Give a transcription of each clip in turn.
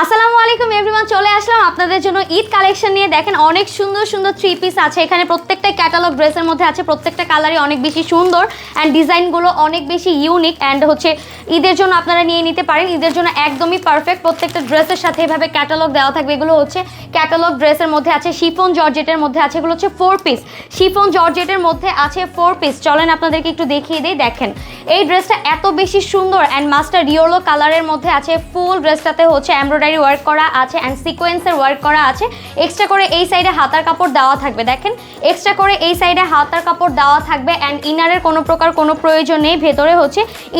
আসসালামু আলাইকুম এভরিওয়ান, চলে আসলাম আপনাদের জন্য ঈদ কালেকশন নিয়ে। দেখেন অনেক সুন্দর সুন্দর থ্রি পিস আছে এখানে, প্রত্যেকটা ক্যাটালগ ড্রেসের মধ্যে আছে, প্রত্যেকটা কালারই অনেক বেশি সুন্দর অ্যান্ড ডিজাইনগুলো অনেক বেশি ইউনিক অ্যান্ড ঈদের জন্য আপনারা নিয়ে নিতে পারেন। ঈদের জন্য একদমই পারফেক্ট। প্রত্যেকটা ড্রেসের সাথে এভাবে ক্যাটালগ দেওয়া থাকবে। এগুলো ক্যাটালগ ড্রেসের মধ্যে আছে, শিফন জর্জেটের মধ্যে আছে, এগুলো ফোর পিস। শিফন জর্জেটের মধ্যে আছে ফোর পিস। চলেন আপনাদেরকে একটু দেখিয়ে দিই। দেখেন এই ড্রেসটা এত বেশি সুন্দর অ্যান্ড মাস্টার্ড ইয়েলো কালারের মধ্যে আছে। ফুল ড্রেসটাতে এমব্রয়ডারি ওয়ার্ক করা আছে অ্যান্ড সিকোয়েন্সের ওয়ার্ক করা আছে। এক্সট্রা করে এই সাইডে হাতার কাপড় দেওয়া থাকবে। দেখেন এক্সট্রা করে এই সাইডে হাতার কাপড় দেওয়া থাকবে অ্যান্ড ইনারের কোনো প্রকার কোনো প্রয়োজন নেই। ভেতরে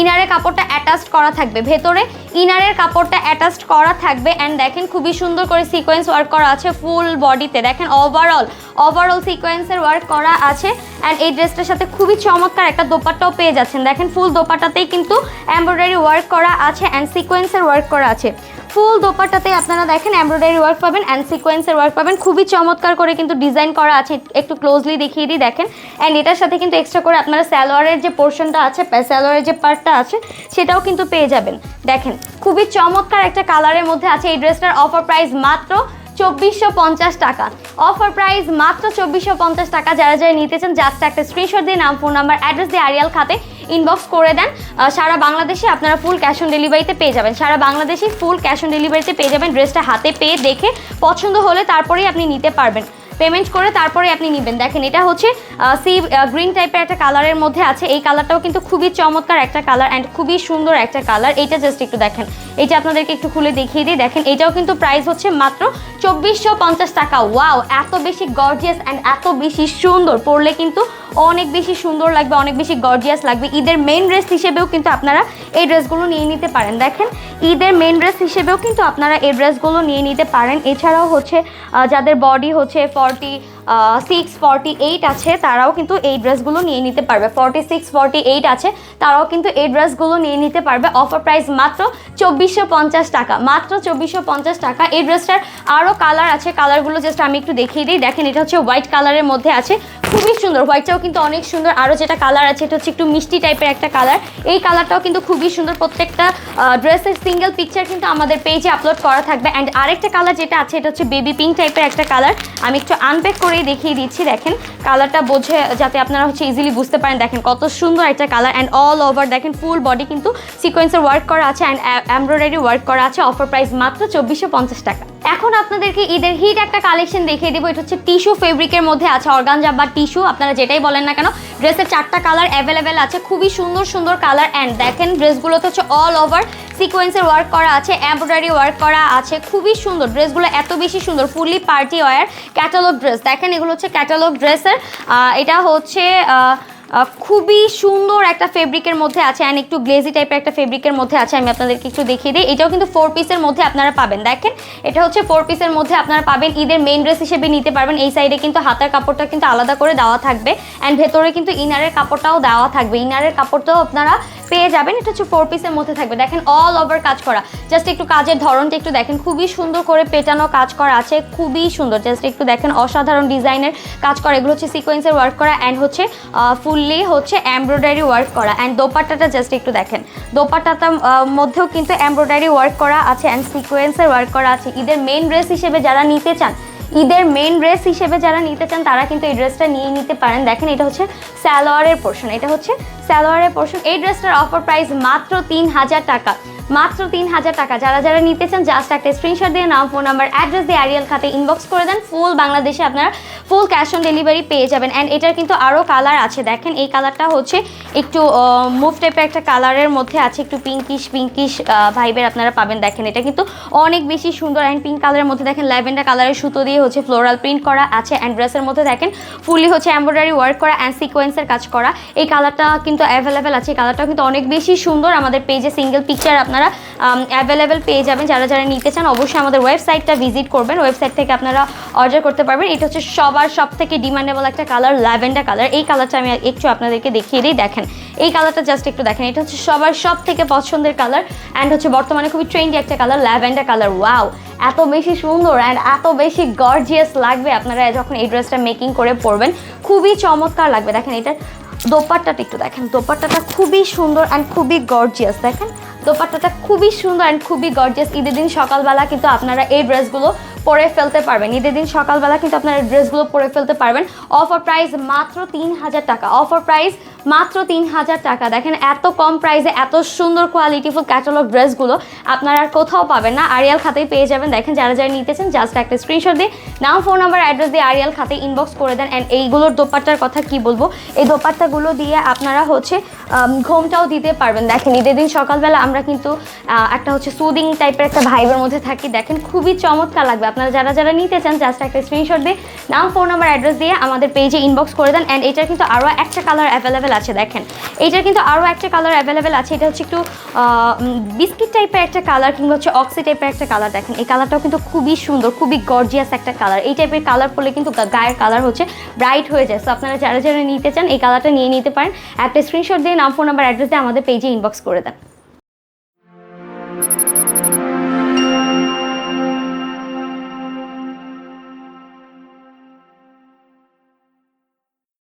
ইনারের কাপড়টা অ্যাটাচড করা থাকবে, ভেতরে ইনারের কাপড়টা অ্যাটাচড করা থাকবে অ্যান্ড দেখেন খুবই সুন্দর করে সিকোয়েন্স ওয়ার্ক করা আছে ফুল বডিতে। দেখেন ওভারঅল সিকোয়েন্সের ওয়ার্ক করা আছে অ্যান্ড এই ড্রেসটার সাথে খুবই চমৎকার একটা দোপাট্টাও পেয়ে যাচ্ছেন। দেখেন ফুল দোপাট্টাতেই কিন্তু এমব্রয়ডারি ওয়ার্ক করা আছে অ্যান্ড সিকোয়েন্সের ওয়ার্ক করা আছে। ফুল দোপাট্টাতে আপনারা দেখেন এমব্রয়ডারি ওয়ার্ক পাবেন অ্যান্ড সিকোয়েন্সের ওয়ার্ক পাবেন। খুবই চমৎকার করে কিন্তু ডিজাইন করা আছে। একটু ক্লোজলি দেখিয়ে দিই। দেখেন অ্যান্ড এটার সাথে কিন্তু এক্সট্রা করে আপনারা সালোয়ারের যে পোর্শনটা আছে, সালোয়ারের যে পার্টটা আছে সেটাও কিন্তু পেয়ে যাবেন। দেখেন খুবই চমৎকার একটা কালারের মধ্যে আছে। এই ড্রেসটার অফার প্রাইস মাত্র 2450 টাকা। অফার প্রাইস মাত্র 2450 টাকা। যারা যারা নিতে চান জাস্ট একটা স্ক্রিনশট দিয়ে নাম, ফোন নাম্বার, অ্যাড্রেস দিয়ে আরিয়াল খাতে ইনবক্স করে দেন। সারা বাংলাদেশে আপনারা ফুল ক্যাশ অন ডেলিভারিতে পেয়ে যাবেন। সারা বাংলাদেশে ফুল ক্যাশ অন ডেলিভারিতে পেয়ে যাবেন। ড্রেসটা হাতে পেয়ে দেখে পছন্দ হলে তারপরেই আপনি নিতে পারবেন, পেমেন্ট করে তারপরে আপনি নেবেন। দেখেন এটা সি গ্রিন টাইপের একটা কালারের মধ্যে আছে। এই কালারটাও কিন্তু খুবই চমৎকার একটা কালার অ্যান্ড খুবই সুন্দর একটা কালার। এইটা জাস্ট একটু দেখেন, এইটা আপনাদেরকে একটু খুলে দেখিয়ে দিই। দেখেন এটাও কিন্তু প্রাইস মাত্র 2450 টাকা। ওয়াও, এত বেশি গর্জিয়াস অ্যান্ড এত বেশি সুন্দর, পরলে কিন্তু অনেক বেশি সুন্দর লাগবে, অনেক বেশি গর্জিয়াস লাগবে। ঈদের মেন ড্রেস হিসেবেও কিন্তু আপনারা এই ড্রেসগুলো নিয়ে নিতে পারেন। দেখেন ঈদের মেন ড্রেস হিসেবেও কিন্তু আপনারা এই ড্রেসগুলো নিয়ে নিতে পারেন। এছাড়াও যাদের বডি 46, 48 আছে তারাও কিন্তু এই ড্রেসগুলো নিয়ে নিতে পারবে। 46, 48 আছে তারাও কিন্তু এই ড্রেসগুলো নিয়ে নিতে পারবে। অফার প্রাইস মাত্র 2450 টাকা, মাত্র 2450 টাকা। এই ড্রেসটার আরও কালার আছে, কালারগুলো জাস্ট আমি একটু দেখিয়ে দিই। দেখেন এটা হোয়াইট কালারের মধ্যে আছে, খুবই সুন্দর। হোয়াইটটাও কিন্তু অনেক সুন্দর। আরও যেটা কালার আছে এটা একটু মিষ্টি টাইপের একটা কালার। এই কালারটাও কিন্তু খুবই সুন্দর। প্রত্যেকটা ড্রেসের সিঙ্গেল পিকচার কিন্তু আমাদের পেজে আপলোড করা থাকবে। অ্যান্ড আরেকটা কালার যেটা আছে এটা বেবি পিঙ্ক টাইপের একটা কালার। আমি একটু আনপ্যাক করেই দেখিয়ে দিচ্ছি। দেখেন কালারটা বোঝে যাতে আপনারা ইজিলি বুঝতে পারেন। দেখেন কত সুন্দর একটা কালার অ্যান্ড অল ওভার দেখেন ফুল বডি কিন্তু সিকোয়েন্সের ওয়ার্ক করা আছে অ্যান্ড এমব্রয়ডারি ওয়ার্ক করা আছে। অফার প্রাইস মাত্র 2450 টাকা। এখন আপনাদেরকে ঈদের হিট একটা কালেকশন দেখিয়ে দেবো। এটা টিস্যু ফেব্রিকের মধ্যে আছে, অর্গানজা বা টিস্যু আপনারা যেটাই বলেন না কেন। ড্রেসের 4টা কালার অ্যাভেলেবেল আছে, খুবই সুন্দর সুন্দর কালার। অ্যান্ড দেখেন ড্রেসগুলোতে অল ওভার সিকোয়েন্সের ওয়ার্ক করা আছে, এমব্রয়ডারি ওয়ার্ক করা আছে, খুবই সুন্দর। ড্রেসগুলো এত বেশি সুন্দর, fully party wear catalogue dress. দেখেন এগুলো ক্যাটালগ ড্রেসের। এটা খুবই সুন্দর একটা ফেব্রিকের মধ্যে আছে অ্যান্ড একটু গ্লেজি টাইপের একটা ফেব্রিকের মধ্যে আছে। আমি আপনাদেরকে একটু দেখিয়ে দিই। এটাও কিন্তু 4 পিসের মধ্যে আপনারা পাবেন। দেখেন এটা 4 পিসের মধ্যে আপনারা পাবেন। ঈদের মেইন ড্রেস হিসেবে নিতে পারবেন। এই সাইডে কিন্তু হাতার কাপড়টা কিন্তু আলাদা করে দেওয়া থাকবে অ্যান্ড ভেতরে কিন্তু ইনারের কাপড়টাও দেওয়া থাকবে। ইনারের কাপড়টাও আপনারা পেয়ে যাবেন। এটা 4 পিসের মধ্যে থাকবে। দেখেন অল ওভার কাজ করা। জাস্ট একটু কাজের ধরনটা একটু দেখেন, খুবই সুন্দর করে পেটানো কাজ করা আছে, খুবই সুন্দর। জাস্ট একটু দেখেন অসাধারণ ডিজাইনের কাজ করা। এগুলো সিকোয়েন্সের ওয়ার্ক করা অ্যান্ড ফুললি এমব্রয়ডারি ওয়ার্ক করা অ্যান্ড দোপাট্টাটা জাস্ট একটু দেখেন। দোপাট্টাটার মধ্যেও কিন্তু এমব্রয়ডারি ওয়ার্ক করা আছে অ্যান্ড সিকোয়েন্সের ওয়ার্ক করা আছে। ঈদের মেইন ড্রেস হিসেবে যারা নিতে চান, তারা কিন্তু এই ড্রেসটা নিয়ে নিতে পারেন। দেখেন এটা সালোয়ারের পোর্শন, এটা সালোয়ারের পোর্শন। এই ড্রেসটার অফার প্রাইস মাত্র 3000 টাকা, মাত্র 3000 টাকা। যারা যারা নিতে চান জাস্ট একটা স্ক্রিনশট দিয়ে নাম, ফোন নাম্বার, অ্যাড্রেস দিয়ে আরিয়াল খাতে ইনবক্স করে দেন। ফুল বাংলাদেশে আপনারা ফুল ক্যাশ অন ডেলিভারি পেয়ে যাবেন। অ্যান্ড এটার কিন্তু আরও কালার আছে। দেখেন এই কালারটা একটু মুভ টাইপের একটা কালারের মধ্যে আছে, একটু পিঙ্কিশ ভাইবের আপনারা পাবেন। দেখেন এটা কিন্তু অনেক বেশি সুন্দর অ্যান্ড পিঙ্ক কালারের মধ্যে দেখেন ল্যাভেন্ডার কালারের সুতো দিয়ে ফ্লোরাল প্রিন্ট করা আছে অ্যান্ড ড্রেসের মধ্যে দেখেন ফুললি এমব্রয়ডারি ওয়ার্ক করা অ্যান্ড সিকোয়েন্সের কাজ করা। এই কালারটা কিন্তু অ্যাভেলেবেল আছে। এই কালারটাও কিন্তু অনেক বেশি সুন্দর। আমাদের পেজে সিঙ্গেল পিকচার আপনারা অ্যাভেলেবেল পেয়ে যাবেন। যারা যারা নিতে চান অবশ্যই আমাদের ওয়েবসাইটটা ভিজিট করবেন, ওয়েবসাইট থেকে আপনারা অর্ডার করতে পারবেন। এটা সব থেকে ডিমান্ডেবল একটা কালার, ল্যাভেন্ডার কালার। এই কালারটা আমি একটু আপনাদেরকে দেখিয়ে দিই। দেখেন এই কালারটা জাস্ট একটু দেখেন। এটা সব থেকে পছন্দের কালার অ্যান্ড বর্তমানে খুবই ট্রেন্ডি একটা কালার, ল্যাভেন্ডার কালার। ওয়াও, এত বেশি সুন্দর অ্যান্ড এত বেশি গর্জিয়াস লাগবে আপনারা যখন এই ড্রেসটা মেকিং করে পরবেন, খুবই চমৎকার লাগবে। দেখেন এটার দোপাট্টাটা একটু দেখেন, দোপাট্টাটা খুবই সুন্দর অ্যান্ড খুবই গর্জিয়াস। দেখেন দোপাট্টাটা খুবই সুন্দর অ্যান্ড খুবই গর্জিয়াস। ঈদের দিন সকালবেলা কিন্তু আপনারা এই ড্রেসগুলো পরে ফেলতে পারবেন। ঈদের দিন সকালবেলা কিন্তু আপনারা ড্রেসগুলো পরে ফেলতে পারবেন। অফার প্রাইস মাত্র 3000 টাকা, অফার প্রাইস মাত্র 3000 টাকা। দেখেন এত কম প্রাইসে এত সুন্দর কোয়ালিটিফুল ক্যাটালগ ড্রেসগুলো আপনারা আর কোথাও পাবেন না, আরিয়াল খাতেই পেয়ে যাবেন। দেখেন যারা যারা নিতেছেন জাস্ট একটা স্ক্রিনশট দিয়ে নাম, ফোন নাম্বার, অ্যাড্রেস দিয়ে আরিয়াল খাতে ইনবক্স করে দেন। অ্যান্ড এইগুলোর দোপাট্টার কথা কি বলবো, এই দোপাট্টাগুলো দিয়ে আপনারা হচ্ছে ঘোমটাও দিতে পারবেন। দেখেন ঈদের দিন সকালবেলা আমরা কিন্তু একটা হচ্ছে সুদিং টাইপের একটা ভাইবের মধ্যে থাকি। দেখেন খুবই চমৎকার লাগবে। আপনারা যারা যারা নিতে চান জাস্ট একটা স্ক্রিনশট দিয়ে নাম, ফোন নাম্বার, অ্যাড্রেস দিয়ে আমাদের পেজে ইনবক্স করে দেন। অ্যান্ড এটার কিন্তু আরও একটা কালার অ্যাভেলেবেল আছে। দেখেন এইটার কিন্তু আরও একটা কালার অ্যাভেলেবেল আছে। এটা হচ্ছে একটু বিস্কিট টাইপের একটা কালার কিংবা হচ্ছে অক্সি টাইপের একটা কালার। দেখেন এই কালারটাও কিন্তু খুবই সুন্দর, খুবই গর্জিয়াস একটা কালার। এই টাইপের কালার পরলে কিন্তু গায়ের কালার হচ্ছে ব্রাইট হয়ে যায়। সো আপনারা যারা যারা নিতে চান এই কালারটা নিয়ে নিতে পারেন। একটা স্ক্রিনশট দিয়ে নাম, ফোন নাম্বার, অ্যাড্রেস দিয়ে আমাদের পেজে ইনবক্স করে দেন।